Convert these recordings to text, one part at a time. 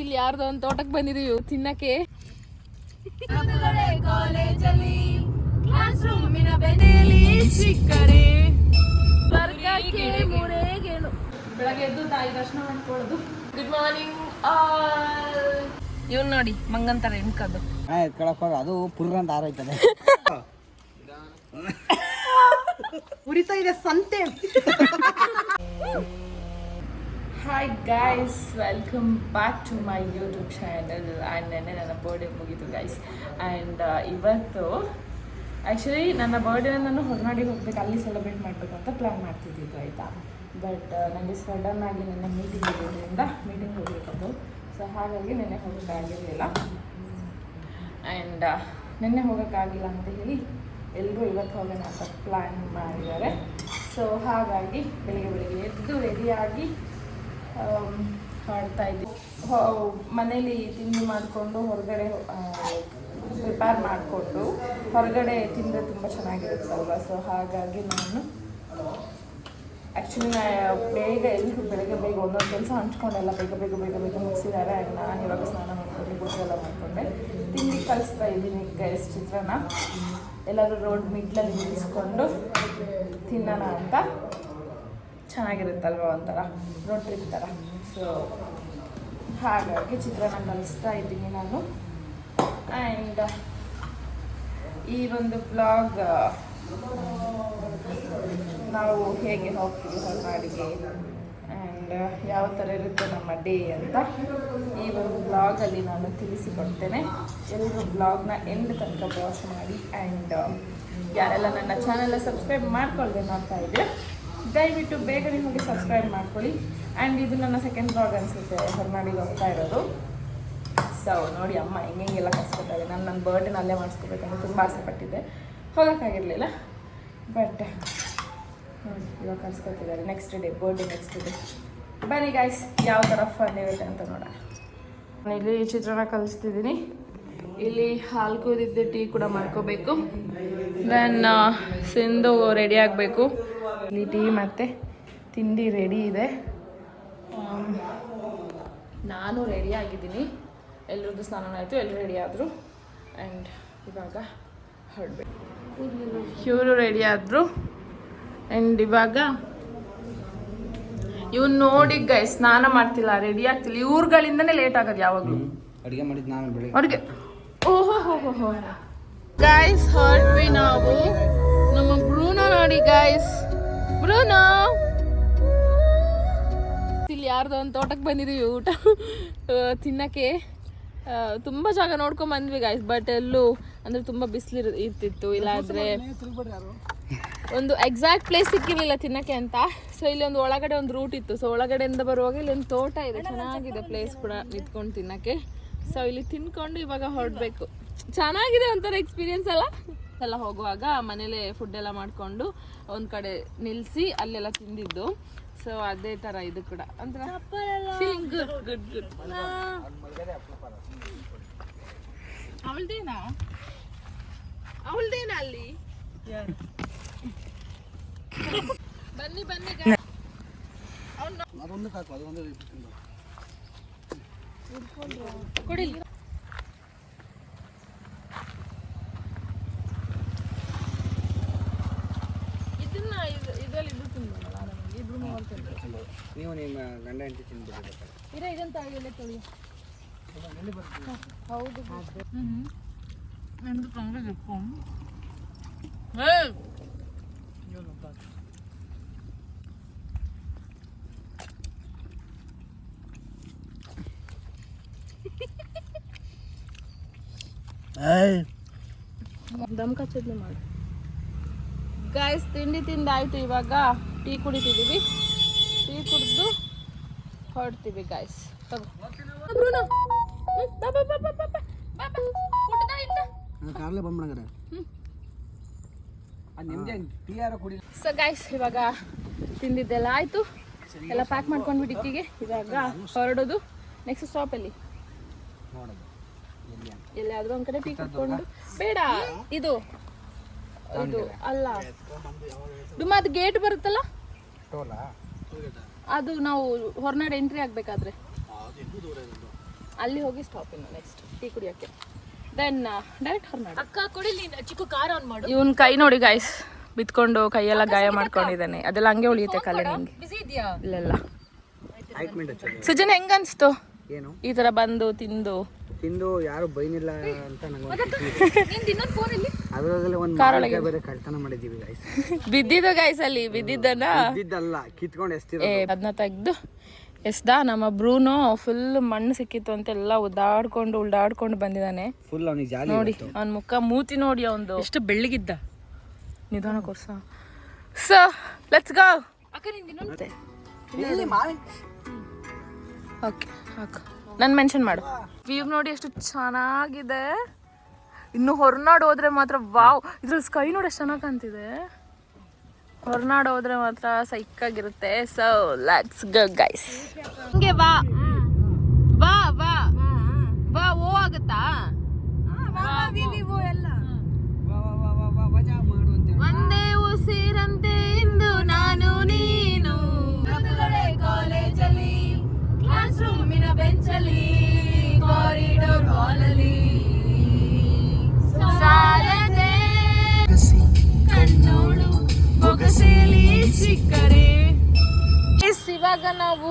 ಇಲ್ಲಿ ಯಾರ್ದೋ ಒಂದು ತೋಟಕ್ಕೆ ಬಂದಿದೀವಿ ತಿನ್ನಕ್ಕೆ. ಕಾಲೇಜಲ್ಲಿ ಕ್ಲಾಸ್ ರೂಮಿನ ಬೆನೆಯಲ್ಲಿ ಸಿಕ್ಕರೆ ಸ್ವರ್ಗಕ್ಕೆ ಮೂರೇಗೇನು. ಬೆಳಗ್ಗೆ ಎದ್ದು ತಾಯಿ ದರ್ಶನ ಮಾಡ್ಕೊಳ್ಳೋದು. Good morning. ಇವ್ನು ನೋಡಿ ಮಂಗಂತರ ಹೆಣ್ಕದ್ದು ಅದು ಪುರ್ರ ಅಂತ ಆರೋಯ್ತದೆ. ಉರಿತಾ ಇದೆ ಸಂತೆ. Hi guys, welcome back to my YouTube channel. And ನೆನ್ನೆ ನನ್ನ ಬರ್ಡೇ ಮುಗೀತು ಗೈಸ್. ಆ್ಯಂಡ್ ಇವತ್ತು ಆ್ಯಕ್ಚುಲಿ ನನ್ನ ಬರ್ಡೇನ ನಾನು ಹೊರನಾಡಿಗೆ ಹೋಗ್ಬೇಕು, ಅಲ್ಲಿ ಸೆಲೆಬ್ರೇಟ್ ಮಾಡಬೇಕು ಅಂತ ಪ್ಲ್ಯಾನ್ ಮಾಡ್ತಿದ್ದಿದ್ದು ಆಯಿತಾ. ಬಟ್ ನನಗೆ ಸಡನ್ ಆಗಿ ನನ್ನ ಮೀಟಿಂಗ್ ಇರೋದ್ರಿಂದ ಮೀಟಿಂಗ್ ಹೋಗಬೇಕದು. ಸೊ ಹಾಗಾಗಿ ನೆನ್ನೆ ಹೋಗೋಕ್ಕಾಗಿರಲಿಲ್ಲ. ಆ್ಯಂಡ್ ನೆನ್ನೆ ಹೋಗೋಕ್ಕಾಗಿಲ್ಲ ಅಂತ ಹೇಳಿ ಎಲ್ಲರೂ ಇವತ್ತು ಹೋಗೋಣ ಅಂತ ಪ್ಲ್ಯಾನ್ ಮಾಡಿದ್ದಾರೆ. ಸೊ ಹಾಗಾಗಿ ಬೆಳಿಗ್ಗೆ ಎದ್ದು ರೆಡಿಯಾಗಿ ಹೊರಡ್ತಾ ಇದ್ದೀವಿ. ಮನೇಲಿ ತಿಂಡಿ ಮಾಡಿಕೊಂಡು ಹೊರಗಡೆ ಪ್ರಿಪೇರ್ ಮಾಡಿಕೊಂಡು ಹೊರಗಡೆ ತಿಂದರೆ ತುಂಬ ಚೆನ್ನಾಗಿರುತ್ತಲ್ವ. ಸೊ ಹಾಗಾಗಿ ನಾನು ಆ್ಯಕ್ಚುಲಿ ಬೇಗ ಎಲ್ಲರೂ ಬೆಳಗ್ಗೆ ಬೇಗ ಒಂದೊಂದು ಕೆಲಸ ಹಂಚ್ಕೊಂಡೆಲ್ಲ ಬೇಗ ಮುಗಿಸಿದ್ದಾರೆ. ಆ್ಯಂಡ್ ನಾನು ಇವಾಗ ಸ್ನಾನ ಮಾಡ್ಕೊಂಡು ಗೊತ್ತು ಎಲ್ಲ ಮಾಡಿಕೊಂಡೆ ತಿಂಡಿ ಕಲಿಸ್ತಾ ಇದ್ದೀನಿ ಗೈಸ್. ಚಿತ್ರಾನ್ನ ಎಲ್ಲರೂ ರೋಡ್ ಮಿಡ್ಲಲ್ಲಿ ನಿಲ್ಲಿಸ್ಕೊಂಡು ತಿನ್ನೋಣ ಅಂತ. ಚೆನ್ನಾಗಿರುತ್ತಲ್ವ, ಒಂಥರ ರೋಡ್ ಟ್ರಿಪ್ ಥರ. ಸೊ ಹಾಗಾಗಿ ಚಿತ್ರಾನ್ನ ಕಲಿಸ್ತಾ ಇದ್ದೀನಿ ನಾನು. ಆ್ಯಂಡ್ ಈ ಒಂದು ಬ್ಲಾಗ್ ನಾವು ಹೇಗೆ ಹೋಗ್ತೀವಿ ಹೊರನಾಡಿಗೆ ಆ್ಯಂಡ್ ಯಾವ ಥರ ಇರುತ್ತೆ ನಮ್ಮ ಡೇ ಅಂತ ಈ ಒಂದು ಬ್ಲಾಗಲ್ಲಿ ನಾನು ತಿಳಿಸಿಕೊಡ್ತೇನೆ. ಎಲ್ಲರೂ ಬ್ಲಾಗ್ನ ಎಂಡ್ ತನಕ ವಾಚ್ ಮಾಡಿ. ಆ್ಯಂಡ್ ಯಾರೆಲ್ಲ ನನ್ನ ಚಾನೆಲ್ನ ಸಬ್ಸ್ಕ್ರೈಬ್ ಮಾಡ್ಕೊಳ್ದೆ ನೋಡ್ತಾ ಇದ್ದರೆ ದಯವಿಟ್ಟು ಬೇಗನೆ ಹೋಗಿ ಸಬ್ಸ್ಕ್ರೈಬ್ ಮಾಡ್ಕೊಳ್ಳಿ. ಆ್ಯಂಡ್ ಇದು ನನ್ನ ಸೆಕೆಂಡ್ ಬ್ಲಾಗ್ ಅನಿಸುತ್ತೆ ಹೊರನಾಡಿಗೆ ಹೋಗ್ತಾ ಇರೋದು. ಸೊ ನೋಡಿ ಅಮ್ಮ ಹೆಂಗೆಲ್ಲ ಕರ್ಸ್ಕೊತಾರೆ. ನನ್ನ ಬರ್ಡೇನ ಅಲ್ಲೇ ಮಾಡಿಸ್ಕೋಬೇಕಂತ ತುಂಬ ಆಸೆ ಪಟ್ಟಿದ್ದೆ, ಹೋಗೋಕ್ಕಾಗಿರಲಿಲ್ಲ. ಬಟ್ ನೋಡಿ ಇವಾಗ ಕರ್ಸ್ಕೊತಿದ್ದಾರೆ. Next day birthday next day. ಬನ್ನಿ ಗಾಯ್ಸ್, ಯಾವ ಥರ ಫನ್ ಇರುತ್ತೆ ಅಂತ ನೋಡೋಣ. ನಾನು ಇಲ್ಲಿ ಚಿತ್ರಾನ್ನ ಕಲಿಸ್ತಿದ್ದೀನಿ. ಇಲ್ಲಿ ಹಾಲು ಕುದಿದ್ದೆ ಟೀ ಕೂಡ ಮಾಡ್ಕೋಬೇಕು. ದೆನ್ ಸಿಂಧು ರೆಡಿ ಆಗಬೇಕು. ಇಲ್ಲಿ ಟೀ ಮತ್ತು ತಿಂಡಿ ರೆಡಿ ಇದೆ. ನಾನು ರೆಡಿ ಆಗಿದ್ದೀನಿ. ಎಲ್ಲರದ್ದು ಸ್ನಾನ ಆಯಿತು, ಎಲ್ಲರೂ ರೆಡಿ ಆದರು. ಆ್ಯಂಡ್ ಇವಾಗ ಹೊರಡ್ಬೇಕು. ಇವರು ರೆಡಿ ಆದರು. ಆ್ಯಂಡ್ ಇವಾಗ ಇವ್ನು ನೋಡಿ ಗೈ ಸ್ನಾನ ಮಾಡ್ತಿಲ್ಲ, ರೆಡಿ ಆಗ್ತಿಲ್ಲ. ಇವ್ರುಗಳಿಂದನೇ ಲೇಟ್ ಆಗೋದು ಯಾವಾಗಲೂ. ಅಡುಗೆ ಮಾಡಿದ್ದು ನಾನು ಬೆಳಿಗ್ಗೆ ಅಡುಗೆ. ಓಹೋ ಗೈಸ್, ಹೊರಟ್ವಿ ನಾವು. ನಮ್ಮ ಬ್ರೂನೋ ನೋಡಿ ಗೈಸ್, ಬ್ರೂನೋ ಇಲ್ಲಿ ಯಾರ್ದೋ ಒಂದು ತೋಟಕ್ಕೆ ಬಂದಿದ್ದೀವಿ ಊಟ ತಿನ್ನಕ್ಕೆ. ತುಂಬ ಜಾಗ ನೋಡ್ಕೊಂಡ್ ಬಂದ್ವಿ ಗೈಸ್. ಬಟ್ ಎಲ್ಲೂ ಅಂದರೆ ತುಂಬ ಬಿಸಿಲು ಇರ್ತಿತ್ತು, ಇಲ್ಲಾದರೆ ಒಂದು ಎಕ್ಸಾಕ್ಟ್ ಪ್ಲೇಸ್ ಸಿಕ್ಕಿರಲಿಲ್ಲ ತಿನ್ನಕ್ಕೆ ಅಂತ. ಸೊ ಇಲ್ಲಿ ಒಂದು ಒಳಗಡೆ ಒಂದು ರೂಟ್ ಇತ್ತು. ಸೊ ಒಳಗಡೆಯಿಂದ ಬರುವಾಗ ಇಲ್ಲಿ ಒಂದು ತೋಟ ಇದೆ, ಚೆನ್ನಾಗಿದೆ ಪ್ಲೇಸ್ ಕೂಡ ನಿಂತ್ಕೊಂಡು ತಿನ್ನಕ್ಕೆ. ಸೊ ಇಲ್ಲಿ ತಿನ್ಕೊಂಡು ಇವಾಗ ಹೊರಡಬೇಕು. ಚೆನ್ನಾಗಿದೆ ಒಂಥರ ಎಕ್ಸ್ಪೀರಿಯನ್ಸ್ ಎಲ್ಲ ಹೋಗುವಾಗ ಮನೇಲೆ ಫುಡ್ ಎಲ್ಲ ಮಾಡಿಕೊಂಡು ಒಂದು ಕಡೆ ನಿಲ್ಲಿಸಿ ಅಲ್ಲೆಲ್ಲ ತಿಂದಿದ್ದು. ಸೊ ಅದೇ ಥರ ಇದು ಕೂಡ ಒಂಥರ ಫೀಲಿಂಗ್ ಗುಡ್. ಅವಳದೇನಾ ಅಲ್ಲಿ? ಬನ್ನಿ ಕೊಡಿ. ಇದನ್ನ ಇದರಲ್ಲಿ ಇಬ್ರು ತಿನ್ಬೋದಲ್ಲ, ಇಬ್ರು ಮೂವರು ತಿನ್ಬೋದು. ನೀವು ನಿಮ್ಮ ಗಂಡ ಹೆಂಡತಿ ತಿನ್ಬಿಡ್ಬೇಕು. ಇದಂತ ಎಲ್ಲ ತೊಳಿ. ಹೌದು ನಂದು ತೊಂದರೆ ದಮ್ ಕಚ್ಚದ್ನೆ ಮಾಡು ಗಾಯ್ಸ್. ತಿಂಡಿ ತಿಂದಾಯ್ತು, ಇವಾಗ ಟೀ ಕುಡಿತಿದ್ದೀವಿ. ಟೀ ಕುಡಿದು ಹೊರಡ್ತೀವಿ ಗಾಯ್ಸ್. ಸೊ ಗೈಸ್, ಇವಾಗ ತಿಂದಿದ್ದೆಲ್ಲ ಆಯ್ತು, ಎಲ್ಲ ಪ್ಯಾಕ್ ಮಾಡ್ಕೊಂಡ್ಬಿಟ್ಟು ಡಿಕ್ಕಿಗೆ. ಇವಾಗ ಹೊರಡೋದು. ನೆಕ್ಸ್ಟ್ ಸ್ಟಾಪ್ ಎಲ್ಲಿಯಾದ್ರೂ ಒಂದ್ ಕಡೆ ಟೀ ಕುಡ್ಕೊಂಡು. ಬೇಡ, ಇದು ಅಲ್ಲ ಅದು ಗೇಟ್ ಬರುತ್ತಲ್ಲ, ಅದು ನಾವು ಹೊರನಾಡು ಎಂಟ್ರಿ ಆಗ್ಬೇಕಾದ್ರೆ ಅಲ್ಲಿ ಹೋಗಿ ಸ್ಟಾಪ್ ಇನ್ನು ನೆಕ್ಸ್ಟ್ ಟೀ ಕುಡಿಯೋಕ್ಕೆ ದೆನ್ ಡೈರೆಕ್ಟ್ ಹೊರನಾಡು. ಅಕ್ಕ ಕೊಡಿಲಿ ಚಿಕ್ಕ ಕಾರ್ ಆನ್ ಮಾಡು. ಇವನ್ ಕೈ ನೋಡಿ ಗೈಸ್, ಬಿತ್ಕೊಂಡು ಕೈಯೆಲ್ಲ ಗಾಯ ಮಾಡ್ಕೊಂಡಿದ್ದಾನೆ. ಅದೆಲ್ಲ ಹಂಗೆ ಉಳಿಯುತ್ತೆ ಕಲೆ ನಿಂಗೆ. ಬಿಸಿ ಇದೆಯಾ? ಇಲ್ಲೆಲ್ಲ ಆಯ್ಟ್ಮೆಂಟ್ ಹಚ್ಚೋದು ಸುಜನ್ ಹೆಂಗನ್ಸ್ತು ಏನು ಈ ತರ ಬಂದು ತಿಂದು? ತಿಂದು ಯಾರು ಬೈನಿಲ್ಲ ಅಂತ ನಂಗೆ ನಿಂದು ಇನ್ನೊಂದು ಫೋನ್ ಇಲ್ಲಿ. ಅದರಲ್ಲೇ ಒಂದು ಮಾವಿನಕಾಯಿ ಬೇರೆ ಕಳ್ತನ ಮಾಡಿದ್ದೀವಿ ಗೈಸ್. ಬಿದ್ದಿದ್ದು ಗೈಸ್, ಅಲ್ಲಿ ಬಿದ್ದಿದ್ದನ್ನ ಇದ್ದಿದ್ದಲ್ಲ ಕಿತ್ಕೊಂಡು ಎಸ್ತಿರೋ ಅದನ್ನ ತೆಗ್ದು ಎಸ್ದ. ನಮ್ಮ ಬ್ರೂನೋ ಫುಲ್ ಮಣ್ಣು ಸಿಕ್ಕಿತ್ತು ಅಂತ ಎಲ್ಲ ಉಳ್ಳಾಡ್ಕೊಂಡು ಬಂದಿದ್ದಾನೆ. ಫುಲ್ ಅವನಿಗೆ ಜಾಲಿ ನೋಡಿ ಅವ್ನ ಮುಖ ಮೂತಿ ನೋಡಿ ಅವಂದು ಎಷ್ಟು ಬೆಳ್ಳಗಿದ್ದ. ನಿಧಾನ ಕೊರ್ಸ. ಸೊ ಲೆಟ್ಸ್ ಗೋ. ಅಕ್ಕ ನಿಂದು ಇನ್ನೊಂದು ಓಕೆ ಹಾಕು, ನಾನು ಮೆನ್ಷನ್ ಮಾಡು. ವ್ಯೂ ನೋಡಿ ಎಷ್ಟು ಚೆನ್ನಾಗಿದೆ. ಇನ್ನು ಹೊರನಾಡು ಹೋದ್ರೆ ಮಾತ್ರ ವಾವ್. ಇದ್ರಲ್ಲಿ ಸ್ಕೈ ನೋಡಿ ಎಷ್ಟು ಚೆನ್ನಾಗಿ ಕಾಣ್ತಿದೆ. ಹೊರನಾಡು ಹೋದ್ರೆ ಮಾತ್ರ ಸೈಕಾಗಿರುತ್ತೆ. So let's go guys. ಹಂಗೆ ಬಾ ಬಾ ಬಾ ಬಾ. ಓ ಆಗುತ್ತಾ? ಒಂದೇ ಉಸಿರಂತೆ ಇಂದು ನಾನು ನೀನು ಕಾಲೇಜಲ್ಲಿ ಕ್ಲಾಸ್ ರೂಮಿನ ಬೆಂಚಲ್ಲಿ ಕಾರಿಡಾರ್ ಹಾಲಲ್ಲಿ ಸಾಲದೆ ಕಣ್ಣೋಳು ಬೊಗಸೆಯಲ್ಲಿ ಸಿಕ್ಕರೆ. ಇವಾಗ ನಾವು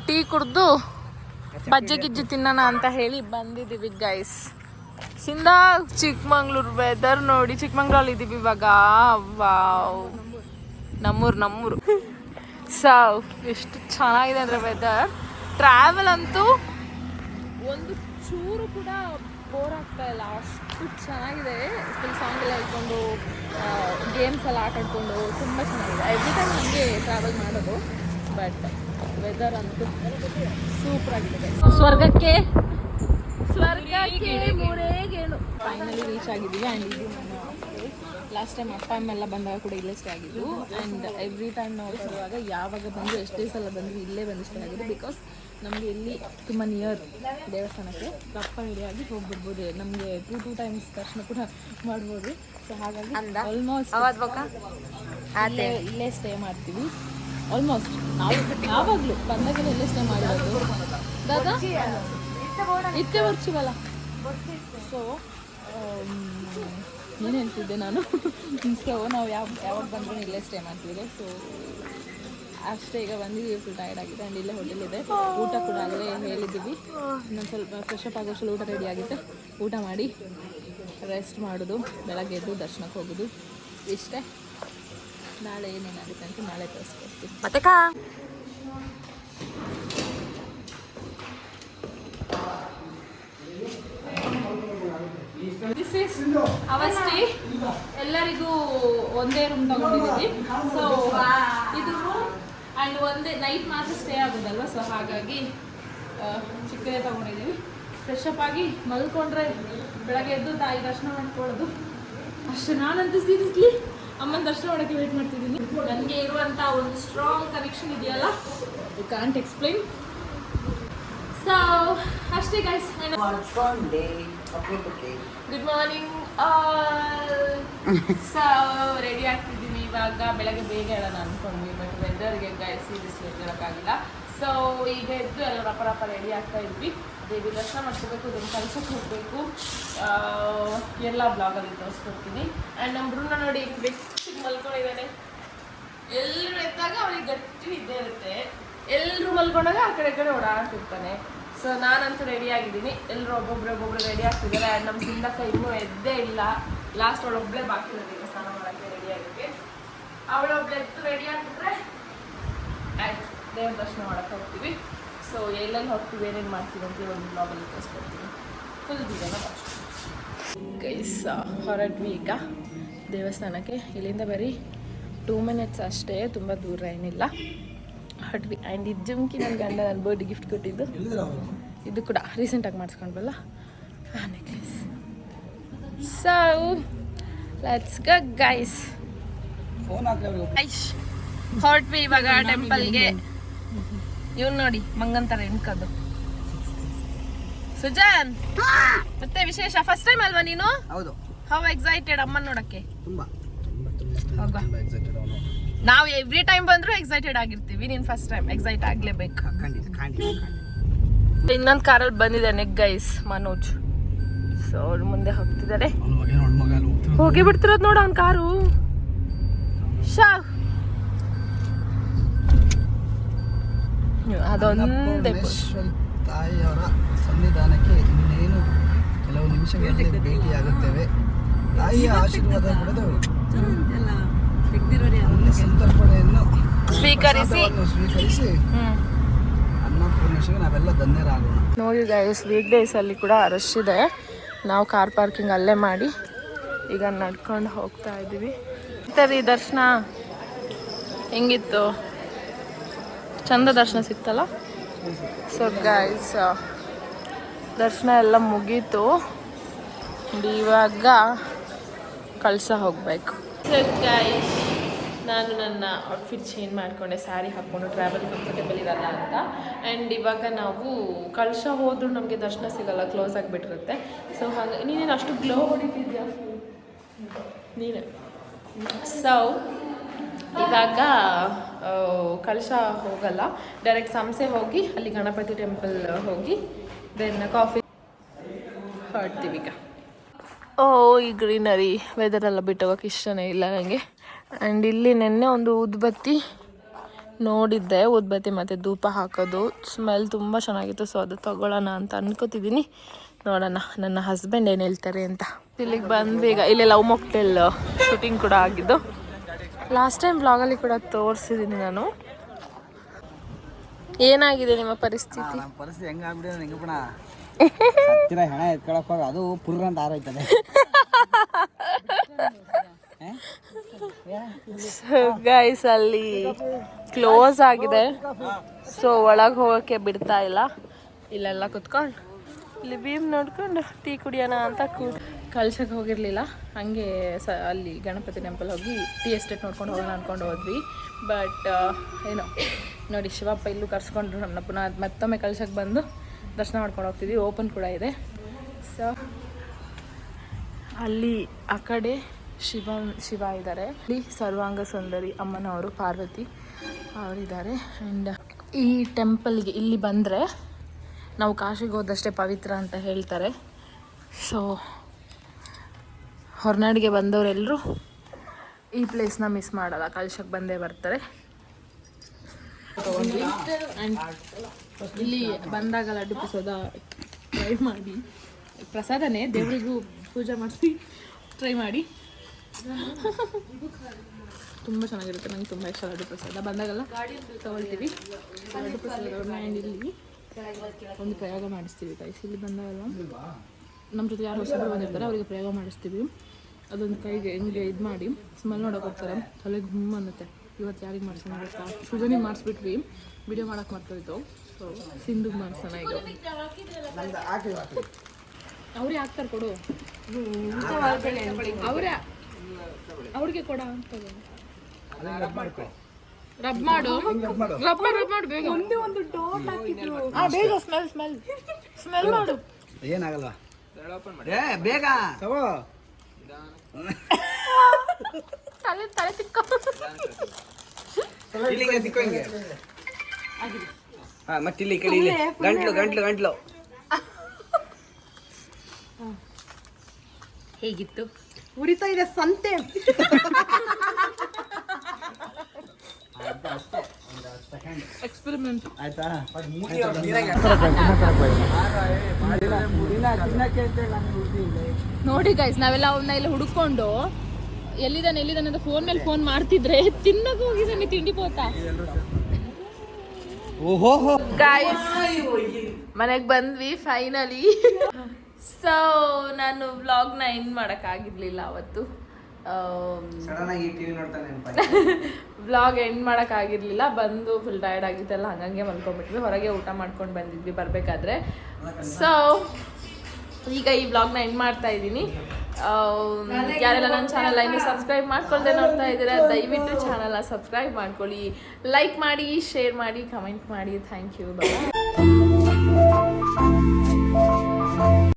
ಟೀ ಕುಡ್ದು ಬಜ್ಜಿ ಗಿಜ್ಜಿ ತಿನ್ನೋಣ ಅಂತ ಹೇಳಿ ಬಂದಿದ್ದೀವಿ ಗೈಸ್. ಸಿಂಧಾ ಚಿಕ್ಕಮಂಗ್ಳೂರು ವೆದರ್ ನೋಡಿ. ಚಿಕ್ಕಮಂಗ್ಳೂರಲ್ಲಿ ಇದ್ದೀವಿ ಇವಾಗ. ವಾವ್, ನಮ್ಮೂರು. ಸೊ ಎಷ್ಟು ಚೆನ್ನಾಗಿದೆ ಅಂದರೆ ವೆದರ್. ಟ್ರಾವೆಲ್ ಅಂತೂ ಒಂದು ಚೂರು ಕೂಡ ಬೋರ್ ಆಗ್ತಾ ಇಲ್ಲ, ಅಷ್ಟು ಚೆನ್ನಾಗಿದೆ. ಫುಲ್ ಸಾಂಗ್ ಎಲ್ಲ ಹೇಳ್ಕೊಂಡು ಗೇಮ್ಸ್ ಎಲ್ಲ ಆಟಾಡ್ಕೊಂಡು ತುಂಬ ಚೆನ್ನಾಗಿದೆ. ಎವ್ರಿ ಟೈಮ್ ನಮಗೆ ಟ್ರಾವೆಲ್ ಮಾಡೋದು, ಬಟ್ ವೆದರ್ ಅಂತೂ ಸೂಪರ್ ಆಗಿದೆ. ಸ್ವರ್ಗಕ್ಕೆ ಮೂರೇಗೇನು ಫೈನಲಿ ರೀಚ್ ಆಗಿದ್ದೀವಿ. ಆ್ಯಂಡ್ ಇದು ನನ್ನ ಲಾಸ್ಟ್ ಟೈಮ್ ಅಪ್ಪ ಅಮ್ಮ ಎಲ್ಲ ಬಂದಾಗ ಕೂಡ ಇಲ್ಲೇ ಸ್ಟೇ ಆಗಿದ್ದು. ಆ್ಯಂಡ್ ಎವ್ರಿ ಟೈಮ್ ನಾವು ಬರುವಾಗ ಯಾವಾಗ ಬಂದು ಎಷ್ಟೇ ಸಲ ಬಂದು ಇಲ್ಲೇ ಬಂದು ಸ್ಟೇ ಆಗಿದ್ದು. ಬಿಕಾಸ್ ನಮಗೆ ಇಲ್ಲಿ ತುಂಬ ನಿಯರ್ ದೇವಸ್ಥಾನಕ್ಕೆ ಅಪ್ಪ ಹಿಡಿಯಾಗಿ ಹೋಗ್ಬಿಡ್ಬೋದು. ನಮಗೆ ಟೂ ಟೈಮ್ಸ್ ದರ್ಶನ ಕೂಡ ಮಾಡ್ಬೋದು. ಸೊ ಹಾಗಾಗಿ ಆಲ್ಮೋಸ್ಟ್ ಇಲ್ಲೇ ಸ್ಟೇ ಮಾಡ್ತೀವಿ. ಆಲ್ಮೋಸ್ಟ್ ನಾವು ಯಾವಾಗಲೂ ಬಂದಾಗೆಲ್ಲ ಇಲ್ಲೇ ಸ್ಟೇ ಮಾಡಿರೋದು. ದಾದಾ ಇತ್ತೆ ಬರ್ತೀವಲ್ಲ. ಸೊ ಏನು ಹೇಳ್ತಿದ್ದೆ ನಾನು. ಸೊ ನಾವು ಯಾವಾಗ ಬಂದರೂ ಇಲ್ಲೇ ಸ್ಟೇ ಮಾಡ್ತೀವಿ. ಸೊ ಅಷ್ಟೇ, ಈಗ ಬಂದಿದ್ದೀವಿ. ಫುಲ್ ಟೈರ್ಡ್ ಆಗಿದೆ. ಆ್ಯಂಡ್ ಇಲ್ಲೇ ಹೋಟೆಲ್ ಇದೆ, ಊಟ ಕೂಡ ಅಲ್ಲೇ ಹೇಳಿದ್ದೀವಿ. ಇನ್ನೊಂದು ಸ್ವಲ್ಪ ಫ್ರೆಶ್ ಅಪ್ ಆಗೋಷ್ಟು ಊಟ ರೆಡಿ ಆಗಿದೆ. ಊಟ ಮಾಡಿ ರೆಸ್ಟ್ ಮಾಡೋದು, ಬೆಳಗ್ಗೆ ಎದ್ದು ದರ್ಶನಕ್ಕೆ ಹೋಗೋದು, ಇಷ್ಟೇ. ನಾಳೆ ಏನೇನಾಗುತ್ತೆ ಅಂತ ನಾಳೆ ತೋರಿಸ್ಕೊಡ್ತೀವಿ. ಮತ್ತೆ ದಿಸ್ ಇಸ್ ಅವರ್ ಸ್ಟೇ. ಎಲ್ಲರಿಗೂ ಒಂದೇ ರೂಮ್ ತಗೊಂಡಿದ್ದೀವಿ. ಸೊ ಇದು ರೂಮ್ ಆ್ಯಂಡ್ ಒಂದೇ ನೈಟ್ ಮಾತ್ರ ಸ್ಟೇ ಆಗೋದಲ್ವ. ಸೊ ಹಾಗಾಗಿ ಚಿಕ್ಕದೇ ತಗೊಂಡಿದ್ದೀವಿ. ಫ್ರೆಶ್ ಅಪ್ ಆಗಿ ಮಲ್ಕೊಂಡ್ರೆ ಬೆಳಗ್ಗೆ ಎದ್ದು ತಾಯಿ ದರ್ಶನ ಮಾಡ್ಕೊಳ್ಳೋದು ಅಷ್ಟೇ. ನಾನಂತೂ ಸೀರಿಯಸ್ಲಿ ಅಮ್ಮನ ದರ್ಶನ ಮಾಡೋಕ್ಕೆ ವೇಟ್ ಮಾಡ್ತಿದ್ದೀನಿ. ನನಗೆ ಇರುವಂಥ ಒಂದು ಸ್ಟ್ರಾಂಗ್ ಕನೆಕ್ಷನ್ ಇದೆಯಲ್ಲ, ಯು ಕಾಂಟ್ ಎಕ್ಸ್ಪ್ಲೈನ್. ಸೊ ಅಷ್ಟೇ guys. Good morning. So ready ಆಗ್ತಿದ್ದೀನಿ ಇವಾಗ. ಬೆಳಗ್ಗೆ ಬೇಗ ಹೇಳೋಣ ಅಂದ್ಕೊಂಡ್ವಿ, ಬಟ್ ವೆದರ್ಗೆ ಗೈಸ್ ಸೀರಿಯಸ್ಲಿ ಹೇಳೋಕ್ಕಾಗಿಲ್ಲ. ಸೊ ಈಗ ಎದ್ದು ಎಲ್ಲ ರಪ್ಪ ರೆಡಿ ಆಗ್ತಾ ಇದ್ವಿ. ದೇವಿ ದರ್ಶನ ಮಾಡ್ಕೋಬೇಕು, ಇದನ್ನು ಕಲ್ಸಕ್ಕೆ ಹೋಗಬೇಕು. ಎಲ್ಲ ಬ್ಲಾಗಲ್ಲಿ ತೋರಿಸ್ಕೊಡ್ತೀನಿ. ಆ್ಯಂಡ್ ನಮ್ಮ ಬ್ರೂನ ನೋಡಿ ಬೆಚ್ಚಿಗೆ ಮಲ್ಕೊಂಡಿದ್ದಾನೆ. ಎಲ್ಲರೂ ಎದ್ದಾಗ ಅವನಿಗೆ ಗಟ್ಟಿ ನಿದ್ದೆ ಇರುತ್ತೆ. ಎಲ್ಲರೂ ಮಲ್ಕೊಂಡಾಗ ಆ ಕಡೆ ಓಡಾಡ್ತಿರ್ತಾನೆ. ಸೊ ನಾನಂತೂ ರೆಡಿ ಆಗಿದ್ದೀನಿ. ಎಲ್ಲರೂ ಒಬ್ಬೊಬ್ರು ರೆಡಿ ಆಗ್ತಿದ್ದಾರೆ. ಆ್ಯಂಡ್ ನಮ್ಮ ಸಿಂಧಕ್ಕ ಇನ್ನೂ ಎದ್ದೇ ಇಲ್ಲ. ಲಾಸ್ಟ್ ಅವಳೊಬ್ಬಳೇ ಬಾಕಿ ಇರೋದಿಲ್ಲ ಸ್ನಾನ ಮಾಡೋಕ್ಕೆ ರೆಡಿ ಆಗೋಕ್ಕೆ. ಅವಳೊಬ್ಳು ಎದ್ದು ರೆಡಿ ಆಗಿಬಿಟ್ರೆ ಆಯ್ತು, ದೇವ್ರ ದರ್ಶನ ಮಾಡೋಕ್ಕೆ ಹೋಗ್ತೀವಿ. ಸೊ ಎಲ್ಲೆಲ್ಲಿ ಹೋಗ್ತೀವಿ, ಏನೇನು ಮಾಡ್ತೀವಿ ಅಂತ ಒಂದು ಬ್ಲಾಗಲ್ಲಿ ತೋರಿಸ್ಕೊಡ್ತೀವಿ. ಫುಲ್ ಬೀಗನ ಗೈಸ್ ಹೊರಟ್ವಿ ಈಗ ದೇವಸ್ಥಾನಕ್ಕೆ. ಇಲ್ಲಿಂದ ಬರೀ 2 minutes ಅಷ್ಟೇ, ತುಂಬ ದೂರ ಏನಿಲ್ಲ. ಹೊರಟ್ವಿ. ಆ್ಯಂಡ್ ಇದು ಜುಮ್ಕಿ ನನ್ನ ಗಂಡ ನನ್ನ ಬರ್ಡೇ ಗಿಫ್ಟ್ ಕೊಟ್ಟಿದ್ದು. ಇದು ಕೂಡ ರೀಸೆಂಟಾಗಿ ಮಾಡಿಸ್ಕೊಂಡ್ವಲ್ಲ ಆ necklace. So let's go guys. ಹೊರಟ್ವಿ ಇವಾಗ ಟೆಂಪಲ್ಗೆ. ಇವ್ನು ನೋಡಿ ಮಂಗಂತರ ಎಣ್ಕದು. ಸುಜಾನ್ ಮತ್ತೆ ವಿಶೇಷ ಫಸ್ಟ್ ಟೈಮ್ ಅಲ್ವಾ ನೀನು? ಹೌದು. ಹೌ ಎಕ್ಸೈಟೆಡ್ ಅಮ್ಮನ ನೋಡಕ್ಕೆ? ತುಂಬಾ ಹೋಗ. ನಾವು ಎವ್ರಿ ಟೈಮ್ ಬಂದರೂ ಎಕ್ಸೈಟೆಡ್ ಆಗಿರ್ತೀವಿ. ನೀನು ಫಸ್ಟ್ ಟೈಮ್ ಎಕ್ಸೈಟ್ ಆಗಲೇಬೇಕು. ಇನ್ನೊಂದು ಕಾರಲ್ಲಿ ಬಂದಿದ್ದಾನೆ ಗೈಸ್ ಮನೋಜ್. ಸೊ ಅವ್ರು ಮುಂದೆ ಹೋಗ್ತಿದ್ದಾರೆ. ಹೋಗಿ ಬಿಡ್ತಿರೋದು ನೋಡ ಅವ್ನ ಕಾರು. ಅದೊಂದೇ ತಾಯಿಯವರ ಸನ್ನಿಧಾನಕ್ಕೆ ಇನ್ನೇನು ಕೆಲವು ನಿಮಿಷಗಳಲ್ಲಿ ಭೇಟಿಯಾಗುತ್ತೇವೆ. ತಾಯಿಯ ಆಶೀರ್ವಾದ ಪಡೆದು ಸಂತರ್ಪಣೆಯನ್ನು ಸ್ವೀಕರಿಸಿ ಅನ್ನಪೂರ್ಣೇಶ್ವರಿ ನಾವೆಲ್ಲ ಧನ್ಯರಾಗೋಣ. ನೋಡಿ ಗೈಸ್, ವೀಕ್ ಡೇಸ್ ಅಲ್ಲಿ ಕೂಡ ರಶ್ ಇದೆ. ನಾವು ಕಾರ್ ಪಾರ್ಕಿಂಗ್ ಅಲ್ಲೇ ಮಾಡಿ ಈಗ ನಡ್ಕೊಂಡು ಹೋಗ್ತಾ ಇದ್ದೀವಿ. ಈ ದರ್ಶನ ಹೆಂಗಿತ್ತು? ಚಂದ ದರ್ಶನ ಸಿಕ್ತಲ್ಲ. ಸೊ ಗೈಸ್, ದರ್ಶನ ಎಲ್ಲ ಮುಗೀತು. ಇವಾಗ ಕಳಸ ಹೋಗ್ಬೇಕು. ಸೊ ಗೈಸ್, ನಾನು ನನ್ನ ಔಟ್ಫಿಟ್ ಚೇಂಜ್ ಮಾಡಿಕೊಂಡೆ, ಸ್ಯಾರಿ ಹಾಕ್ಕೊಂಡು ಟ್ರಾವೆಲ್ ಕಂಫರ್ಟೇಬಲ್ ಇರಲ್ಲ ಅಂತ. ಆ್ಯಂಡ್ ಇವಾಗ ನಾವು ಕಳಸ ಹೋದರೂ ನಮಗೆ ದರ್ಶನ ಸಿಗಲ್ಲ, ಕ್ಲೋಸ್ ಆಗಿಬಿಟ್ಟಿರುತ್ತೆ. ಸೊ ಹಾಗೆ ನೀನೇನು ಅಷ್ಟು ಗ್ಲೋ ಹೊಡಿತಿದ್ಯಾ ನೀನು. ಸೊ ಇವಾಗ ಕಳಸ ಹೋಗಲ್ಲ, ಡೈರೆಕ್ಟ್ ಸಂಸೆ ಹೋಗಿ ಅಲ್ಲಿ ಗಣಪತಿ ಟೆಂಪಲ್ ಹೋಗಿ ದೆನ್ ಕಾಫಿ ಹೊರಡ್ತೀವಿ ಈಗ. ಈ ಗ್ರೀನರಿ ವೆದರೆಲ್ಲ ಬಿಟ್ಟು ಹೋಗೋಕೆ ಇಷ್ಟನೇ ಇಲ್ಲ ನನಗೆ. ಆ್ಯಂಡ್ ಇಲ್ಲಿ ನೆನ್ನೆ ಒಂದು ಊದ್ಬತ್ತಿ ನೋಡಿದ್ದೆ, ಊದ್ಬತ್ತಿ ಮತ್ತು ಧೂಪ ಹಾಕೋದು ಸ್ಮೆಲ್ ತುಂಬ ಚೆನ್ನಾಗಿತ್ತು. ಸೊ ಅದು ತೊಗೊಳ್ಳೋಣ ಅಂತ ಅನ್ಕೋತಿದ್ದೀನಿ. ನೋಡೋಣ ನನ್ನ ಹಸ್ಬೆಂಡ್ ಏನು ಹೇಳ್ತಾರೆ ಅಂತ. ಇಲ್ಲಿಗೆ ಬಂದ್ವಿ ಈಗ. ಇಲ್ಲಿ ಲವ್ ಮಾಕ್ಟೇಲ್ ಶೂಟಿಂಗ್ ಕೂಡ ಆಗಿದ್ದು. ಲಾಸ್ಟ್ ಟೈಮ್ ಬ್ಲಾಗಲ್ಲಿ ಕೂಡ ತೋರಿಸಿದ್ದೀನಿ ನಾನು. ಏನಾಗಿದೆ ನಿಮ್ಮ ಪರಿಸ್ಥಿತಿ? ಪರಿಸ್ಥಿತಿ ಹೆಂಗಾಗ್ಬಿಟ್ಟಿದೆ ನಿಂಗಪ್ಪಣ, ಹತ್ತಿರ ಹೆಣ ಎತ್ಕೊಳಕ್ ಹೋಗಿ ಅದು ಪುರ್ರ ಅಂತ ಆರೋಯ್ತದೆ. ಗೈಸ್, ಅಲ್ಲಿ ಕ್ಲೋಸ್ ಆಗಿದೆ. ಸೊ ಒಳಗೆ ಹೋಗೋಕ್ಕೆ ಬಿಡ್ತಾ ಇಲ್ಲ. ಇಲ್ಲೆಲ್ಲ ಕುತ್ಕೊಂಡು ಇಲ್ಲಿ ಭೀಮ್ ನೋಡ್ಕೊಂಡು ಟೀ ಕುಡಿಯೋಣ ಅಂತ ಕಳ್ಸಕ್ಕೆ ಹೋಗಿರಲಿಲ್ಲ. ಹಾಗೆ ಅಲ್ಲಿ ಗಣಪತಿ ಟೆಂಪಲ್ ಹೋಗಿ ಟೀ ಎಸ್ಟೇಟ್ ನೋಡ್ಕೊಂಡು ಹೋಗೋಣ ಅಂದ್ಕೊಂಡು ಹೋದ್ವಿ. ಬಟ್ ಏನೋ ನೋಡಿ, ಶಿವಪ್ಪ ಇಲ್ಲೂ ಕರ್ಸ್ಕೊಂಡ್ರು ನಮ್ಮನ್ನ. ಪುನಃ ಮತ್ತೊಮ್ಮೆ ಕಳ್ಸಕ್ಕೆ ಬಂದು ದರ್ಶನ ಮಾಡ್ಕೊಂಡು ಹೋಗ್ತಿದ್ವಿ. ಓಪನ್ ಕೂಡ ಇದೆ. ಸೊ ಅಲ್ಲಿ ಆ ಕಡೆ ಶಿವ ಇದ್ದಾರೆ, ಇಲ್ಲಿ ಸರ್ವಾಂಗ ಸುಂದರಿ ಅಮ್ಮನವರು ಪಾರ್ವತಿ ಅವರಿದ್ದಾರೆ. ಆ್ಯಂಡ್ ಈ ಟೆಂಪಲ್ಗೆ ಇಲ್ಲಿ ಬಂದರೆ ನಾವು ಕಾಶಿಗೆ ಹೋದಷ್ಟೇ ಪವಿತ್ರ ಅಂತ ಹೇಳ್ತಾರೆ. ಸೊ ಹೊರನಾಡಿಗೆ ಬಂದವರೆಲ್ಲರೂ ಈ ಪ್ಲೇಸ್ನ ಮಿಸ್ ಮಾಡಲ್ಲ, ಕಳಶಕ್ಕೆ ಬಂದೇ ಬರ್ತಾರೆ. ಆ್ಯಂಡ್ ಇಲ್ಲಿ ಬಂದಾಗ ಲಡ್ಡು ಪ್ರಸಾದ ಟ್ರೈ ಮಾಡಿ, ಪ್ರಸಾದನೇ ದೇವರಿಗೂ ಪೂಜೆ ಮಾಡಿಸಿ ಟ್ರೈ ಮಾಡಿ. ತುಂಬ ಚೆನ್ನಾಗಿರುತ್ತೆ. ನಂಗೆ ತುಂಬ ಇಷ್ಟ ಲಡ್ಡು ಪ್ರಸಾದ. ಬಂದಾಗೆಲ್ಲ ತಗೊಳ್ತೀವಿ ಲಡ್ಡು ಪ್ರಸಾದಗಳನ್ನ. ಆ್ಯಂಡ್ ಇಲ್ಲಿ ಒಂದು ಪ್ರಯೋಗ ಮಾಡಿಸ್ತೀವಿ ಗೈಸ್. ಇಲ್ಲಿ ಬಂದಾಗೆಲ್ಲ ನಮ್ಮ ಜೊತೆ ಯಾರು ಹೊಸಬರು ಬಂದಿರ್ತಾರೆ ಅವರಿಗೆ ಪ್ರಯೋಗ ಮಾಡಿಸ್ತೀವಿ. ಅದೊಂದು ಕೈಗೆ ಹಿಂಗೆ ಇದು ಮಾಡಿ ಸ್ಮೆಲ್ ನೋಡೋಕೆ ಹೋಗ್ತಾರೆ, ತಲೆಗೆ ಗುಮ್ಮ ಅನ್ನತ್ತೆ. ಇವತ್ತು ಯಾರಿಗೆ ಮಾಡ್ಸೋಣ ಗೊತ್ತಾ? ಸುಜನಿಗೆ ಮಾಡಿಸ್ಬಿಟ್ವಿ, ವಿಡಿಯೋ ಮಾಡೋಕೆ ಮಾಡ್ತಾಯಿತ್ತು. ಸೊ ಸಿಂಧುಗೆ ಮಾಡಿಸೋಣ ಈಗ. ಅವರೇ ಹಾಕ್ತಾರೆ, ಕೊಡು ಅವರೇ ಅವ್ರಿಗೆ ಕೊಡ ಅಂತ. ರಬ್ ಮಾಡು ಬೇಗ. ಒಂದೇ ಒಂದು ಡಾಟ್ ಹಾಕಿದ್ರು. ಬೇಗ ಸ್ಮೆಲ್ ಮಾಡು. ಏನಾಗಲ್ಲ, ಬೇಗ ತಗೋ. ತಲೆ ತಿಕ್ಕ. ಮತ್ತೆ ಇಲ್ಲಿ ಕಡೆ ಗಂಟ್ಲು ಹೇಗಿತ್ತು? ಉರಿತಾ ಇದೆ ಸಂತೆ. ಎಕ್ಸ್ಪೆರಿಮೆಂಟ್ ಆಯ್ತಾ? ನೋಡಿ ಗೈಸ್, ನಾವೆಲ್ಲ ಅವನ್ನ ಇಲ್ಲಿ ಹುಡುಕೊಂಡು ಎಲ್ಲಿದ್ದಾನೆ ಅಂತ ಫೋನ್ ಮೇಲೆ ಫೋನ್ ಮಾಡ್ತಿದ್ರೆ ತಿನ್ನಕ್ಕೆ ಹೋಗಿದ್ದಾನೆ ತಿಂಡಿ ಪೋತ. ಗೈಸ್, ಮನೆಗೆ ಬಂದ್ವಿ ಫೈನಲಿ. ಸೊ ನಾನು ವ್ಲಾಗ್ನ ಎಂಡ್ ಮಾಡೋಕ್ಕಾಗಿರ್ಲಿಲ್ಲ ಅವತ್ತು. ವ್ಲಾಗ್ ಎಂಡ್ ಮಾಡೋಕ್ಕಾಗಿರ್ಲಿಲ್ಲ. ಬಂದು ಫುಲ್ ಟಯರ್ಡ್ ಆಗಿತ್ತಲ್ಲ, ಹಂಗಂಗೆ ಮಲ್ಕೊಂಡ್ಬಿಟ್ವಿ. ಹೊರಗೆ ಊಟ ಮಾಡ್ಕೊಂಡು ಬಂದಿದ್ವಿ ಬರಬೇಕಾದ್ರೆ. ಸೊ ಈಗ ಈ ವ್ಲಾಗ್ನ ಎಂಡ್ ಮಾಡ್ತಾ ಇದ್ದೀನಿ. ಯಾರೆಲ್ಲ ನನ್ನ ಚಾನಲ್ ಇನ್ನೂ ಸಬ್ಸ್ಕ್ರೈಬ್ ಮಾಡ್ಕೊಳ್ದೆ ನೋಡ್ತಾ ಇದ್ದೀರಾ, ದಯವಿಟ್ಟು ಚಾನಲ್ನ ಸಬ್ಸ್ಕ್ರೈಬ್ ಮಾಡ್ಕೊಳ್ಳಿ, ಲೈಕ್ ಮಾಡಿ, ಶೇರ್ ಮಾಡಿ, ಕಮೆಂಟ್ ಮಾಡಿ. Thank you. ಬಾಯ್.